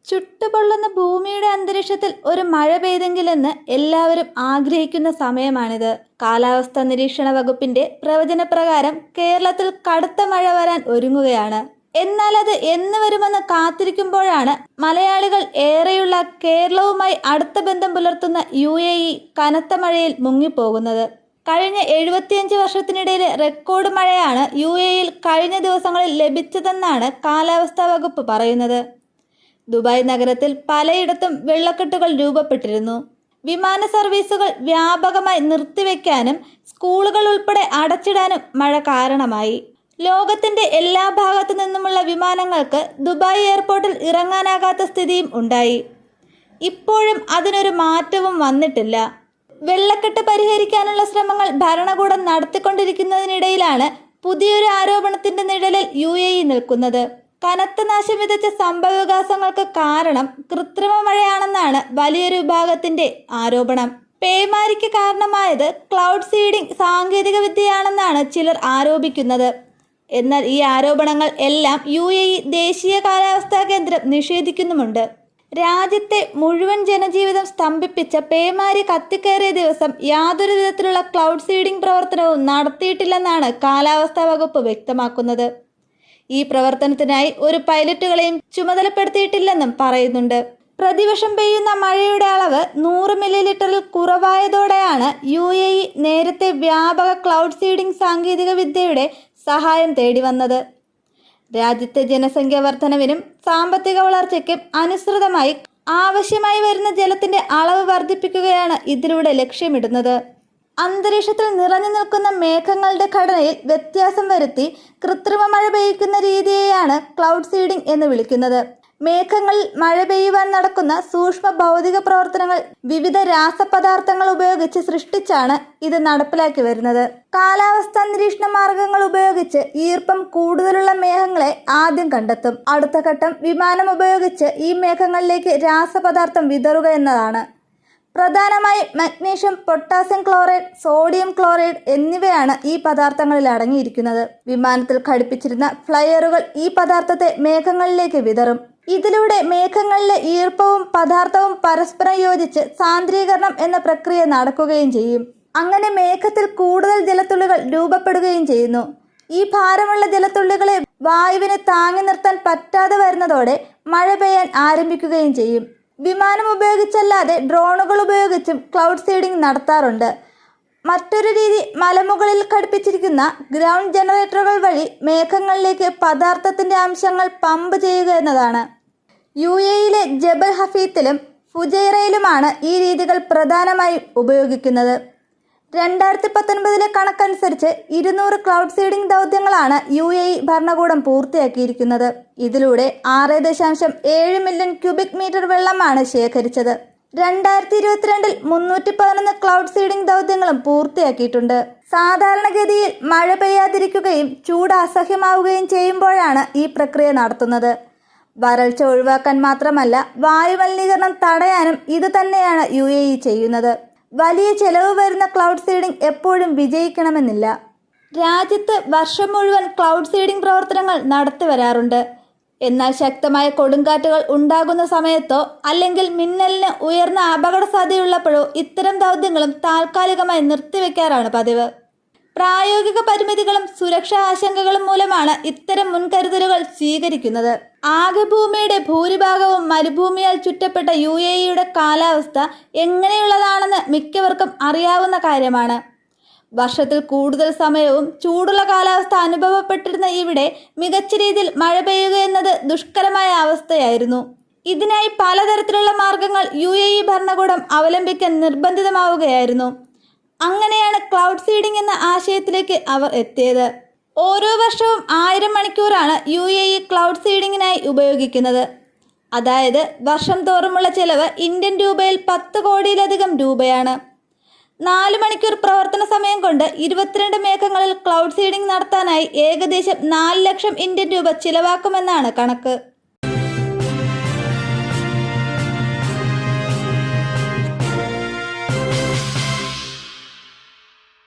ചുട്ടുപൊള്ളുന്ന ഭൂമിയുടെ അന്തരീക്ഷത്തിൽ ഒരു മഴ പെയ്തെങ്കിലെന്ന് എല്ലാവരും ആഗ്രഹിക്കുന്ന സമയമാണിത്. കാലാവസ്ഥാ നിരീക്ഷണ വകുപ്പിന്റെ പ്രവചനപ്രകാരം കേരളത്തിൽ കടുത്ത മഴ വരാൻ ഒരുങ്ങുകയാണ്. എന്നാൽ അത് എന്ന് വരുമെന്ന് കാത്തിരിക്കുമ്പോഴാണ് മലയാളികൾ ഏറെയുള്ള കേരളവുമായി അടുത്ത ബന്ധം പുലർത്തുന്ന UAE കനത്ത മഴയിൽ മുങ്ങിപ്പോകുന്നത്. കഴിഞ്ഞ 75 വർഷത്തിനിടയിലെ റെക്കോർഡ് മഴയാണ് UAEയിൽ കഴിഞ്ഞ ദിവസങ്ങളിൽ ലഭിച്ചതെന്നാണ് കാലാവസ്ഥാ വകുപ്പ് പറയുന്നത്. ദുബായ് നഗരത്തിൽ പലയിടത്തും വെള്ളക്കെട്ടുകൾ രൂപപ്പെട്ടിരുന്നു. വിമാന സർവീസുകൾ വ്യാപകമായി നിർത്തിവെക്കാനും സ്കൂളുകൾ ഉൾപ്പെടെ അടച്ചിടാനും മഴ കാരണമായി. ലോകത്തിന്റെ എല്ലാ ഭാഗത്തു നിന്നുമുള്ള വിമാനങ്ങൾക്ക് ദുബായ് എയർപോർട്ടിൽ ഇറങ്ങാനാകാത്ത സ്ഥിതിയും ഉണ്ടായി. ഇപ്പോഴും അതിനൊരു മാറ്റവും വന്നിട്ടില്ല. വെള്ളക്കെട്ട് പരിഹരിക്കാനുള്ള ശ്രമങ്ങൾ ഭരണകൂടം നടത്തിക്കൊണ്ടിരിക്കുന്നതിനിടയിലാണ് പുതിയൊരു ആരോപണത്തിന്റെ നിഴലിൽ UAE നിൽക്കുന്നത്. കനത്ത നാശം വിതച്ച സംഭവവികാസങ്ങൾക്ക് കാരണം കൃത്രിമ മഴയാണെന്നാണ് വലിയൊരു വിഭാഗത്തിന്റെ ആരോപണം. പേമാരിക്ക് കാരണമായത് ക്ലൗഡ് സീഡിംഗ് സാങ്കേതിക വിദ്യയാണെന്നാണ് ചിലർ ആരോപിക്കുന്നത്. എന്നാൽ ഈ ആരോപണങ്ങൾ എല്ലാം UAE ദേശീയ കാലാവസ്ഥാ കേന്ദ്രം നിഷേധിക്കുന്നുമുണ്ട്. രാജ്യത്തെ മുഴുവൻ ജനജീവിതം സ്തംഭിപ്പിച്ച പേമാരി കത്തിക്കയറിയ ദിവസം യാതൊരു വിധത്തിലുള്ള ക്ലൗഡ് സീഡിംഗ് പ്രവർത്തനവും നടത്തിയിട്ടില്ലെന്നാണ് കാലാവസ്ഥാ വകുപ്പ് വ്യക്തമാക്കുന്നത്. ഈ പ്രവർത്തനത്തിനായി ഒരു പൈലറ്റുകളെയും ചുമതലപ്പെടുത്തിയിട്ടില്ലെന്നും പറയുന്നുണ്ട്. പ്രതിവർഷം പെയ്യുന്ന മഴയുടെ അളവ് 100 മില്ലിലിറ്ററിൽ കുറവായതോടെയാണ് UAE നേരത്തെ വ്യാപക ക്ലൗഡ് സീഡിംഗ് സാങ്കേതിക വിദ്യയുടെ സഹായം തേടി വന്നത്. രാജ്യത്തെ ജനസംഖ്യ വർധനവിനും സാമ്പത്തിക വളർച്ചയ്ക്കും അനുസൃതമായി ആവശ്യമായി വരുന്ന ജലത്തിന്റെ അളവ് വർദ്ധിപ്പിക്കുകയാണ് ഇതിലൂടെ ലക്ഷ്യമിടുന്നത്. അന്തരീക്ഷത്തിൽ നിറഞ്ഞു നിൽക്കുന്ന മേഘങ്ങളുടെ ഘടനയിൽ വ്യത്യാസം വരുത്തി കൃത്രിമ മഴ പെയ്യിക്കുന്ന രീതിയെയാണ് ക്ലൗഡ് സീഡിംഗ് എന്ന് വിളിക്കുന്നത്. മേഘങ്ങളിൽ മഴ പെയ്യുവാൻ നടക്കുന്ന സൂക്ഷ്മ ഭൗതിക പ്രവർത്തനങ്ങൾ വിവിധ രാസപദാർത്ഥങ്ങൾ ഉപയോഗിച്ച് സൃഷ്ടിച്ചാണ് ഇത് നടപ്പിലാക്കി വരുന്നത്. കാലാവസ്ഥാ നിരീക്ഷണ മാർഗങ്ങൾ ഉപയോഗിച്ച് ഈർപ്പം കൂടുതലുള്ള മേഘങ്ങളെ ആദ്യം കണ്ടെത്തും. അടുത്ത ഘട്ടം വിമാനം ഉപയോഗിച്ച് ഈ മേഘങ്ങളിലേക്ക് രാസപദാർത്ഥം വിതറുക എന്നതാണ്. പ്രധാനമായും magnesium, potassium chloride, sodium chloride എന്നിവയാണ് ഈ പദാർത്ഥങ്ങളിൽ അടങ്ങിയിരിക്കുന്നത്. വിമാനത്തിൽ ഘടിപ്പിച്ചിരുന്ന ഫ്ലയറുകൾ ഈ പദാർത്ഥത്തെ മേഘങ്ങളിലേക്ക് വിതറും. ഇതിലൂടെ മേഘങ്ങളിലെ ഈർപ്പവും പദാർത്ഥവും പരസ്പരം യോജിച്ച് സാന്ദ്രീകരണം എന്ന പ്രക്രിയ നടക്കുകയും ചെയ്യും. അങ്ങനെ മേഘത്തിൽ കൂടുതൽ ജലത്തുള്ളികൾ രൂപപ്പെടുകയും ചെയ്യുന്നു. ഈ ഭാരമുള്ള ജലത്തുള്ളികളെ വായുവിന് താങ്ങി നിർത്താൻ പറ്റാതെ വരുന്നതോടെ മഴ പെയ്യാൻ ആരംഭിക്കുകയും ചെയ്യും. വിമാനം ഉപയോഗിച്ചല്ലാതെ ഡ്രോണുകൾ ഉപയോഗിച്ചും ക്ലൗഡ് സീഡിംഗ് നടത്താറുണ്ട്. മറ്റൊരു രീതി മലമുകളിൽ ഘടിപ്പിച്ചിരിക്കുന്ന ഗ്രൗണ്ട് ജനറേറ്ററുകൾ വഴി മേഘങ്ങളിലേക്ക് പദാർത്ഥത്തിന്റെ അംശങ്ങൾ പമ്പ് ചെയ്യുക എന്നതാണ്. UAEയിലെ ജബൽ ഹഫീത്തിലും ഫുജൈറയിലുമാണ് ഈ രീതികൾ പ്രധാനമായും ഉപയോഗിക്കുന്നത്. 2019 കണക്കനുസരിച്ച് 200 ക്ലൗഡ് സീഡിംഗ് ദൗത്യങ്ങളാണ് UAE ഭരണകൂടം പൂർത്തിയാക്കിയിരിക്കുന്നത്. ഇതിലൂടെ 6.7 മില്യൺ ക്യൂബിക് മീറ്റർ വെള്ളമാണ് ശേഖരിച്ചത്. 2022 311 ക്ലൗഡ് സീഡിംഗ് ദൗത്യങ്ങളും പൂർത്തിയാക്കിയിട്ടുണ്ട്. സാധാരണഗതിയിൽ മഴ പെയ്യാതിരിക്കുകയും ചൂട് അസഹ്യമാവുകയും ചെയ്യുമ്പോഴാണ് ഈ പ്രക്രിയ നടത്തുന്നത്. വരൾച്ച ഒഴിവാക്കാൻ മാത്രമല്ല, വായുമലിനീകരണം തടയാനും ഇത് തന്നെയാണ് UAE ചെയ്യുന്നത്. വലിയ ചെലവ് വരുന്ന ക്ലൗഡ് സീഡിംഗ് എപ്പോഴും വിജയിക്കണമെന്നില്ല. രാജ്യത്ത് വർഷം മുഴുവൻ ക്ലൗഡ് സീഡിംഗ് പ്രവർത്തനങ്ങൾ നടത്തി വരാറുണ്ട്. എന്നാൽ ശക്തമായ കൊടുങ്കാറ്റുകൾ ഉണ്ടാകുന്ന സമയത്തോ അല്ലെങ്കിൽ മിന്നലിന് ഉയർന്ന അപകട സാധ്യതയുള്ളപ്പോഴോ ഇത്തരം ദൗത്യങ്ങളും താൽക്കാലികമായി നിർത്തിവെക്കാറാണ് പതിവ്. പ്രായോഗിക പരിമിതികളും സുരക്ഷാ ആശങ്കകളും മൂലമാണ് ഇത്തരം മുൻകരുതലുകൾ സ്വീകരിക്കുന്നത്. ആകെ ഭൂമിയുടെ ഭൂരിഭാഗവും മരുഭൂമിയാൽ ചുറ്റപ്പെട്ട UAEയുടെ കാലാവസ്ഥ എങ്ങനെയുള്ളതാണെന്ന് മിക്കവർക്കും അറിയാവുന്ന കാര്യമാണ്. വർഷത്തിൽ കൂടുതൽ സമയവും ചൂടുള്ള കാലാവസ്ഥ അനുഭവപ്പെട്ടിരുന്ന ഇവിടെ മികച്ച രീതിയിൽ മഴ പെയ്യുക എന്നത് ദുഷ്കരമായ അവസ്ഥയായിരുന്നു. ഇതിനായി പലതരത്തിലുള്ള മാർഗങ്ങൾ UAE ഭരണകൂടം അവലംബിക്കാൻ നിർബന്ധിതമാവുകയായിരുന്നു. അങ്ങനെയാണ് ക്ലൗഡ് സീഡിംഗ് എന്ന ആശയത്തിലേക്ക് അവർ എത്തിയത്. ഓരോ വർഷവും 1000 മണിക്കൂറാണ് UAE ക്ലൗഡ് സീഡിങ്ങിനായി ഉപയോഗിക്കുന്നത്. അതായത് വർഷം തോറുമുള്ള ചെലവ് ഇന്ത്യൻ രൂപയിൽ 10 കോടിയിലധികം രൂപയാണ്. 4 മണിക്കൂർ പ്രവർത്തന സമയം കൊണ്ട് 22 മേഘങ്ങളിൽ ക്ലൗഡ് സീഡിംഗ് നടത്താനായി ഏകദേശം 4 ലക്ഷം ഇന്ത്യൻ രൂപ ചിലവാക്കുമെന്നാണ് കണക്ക്.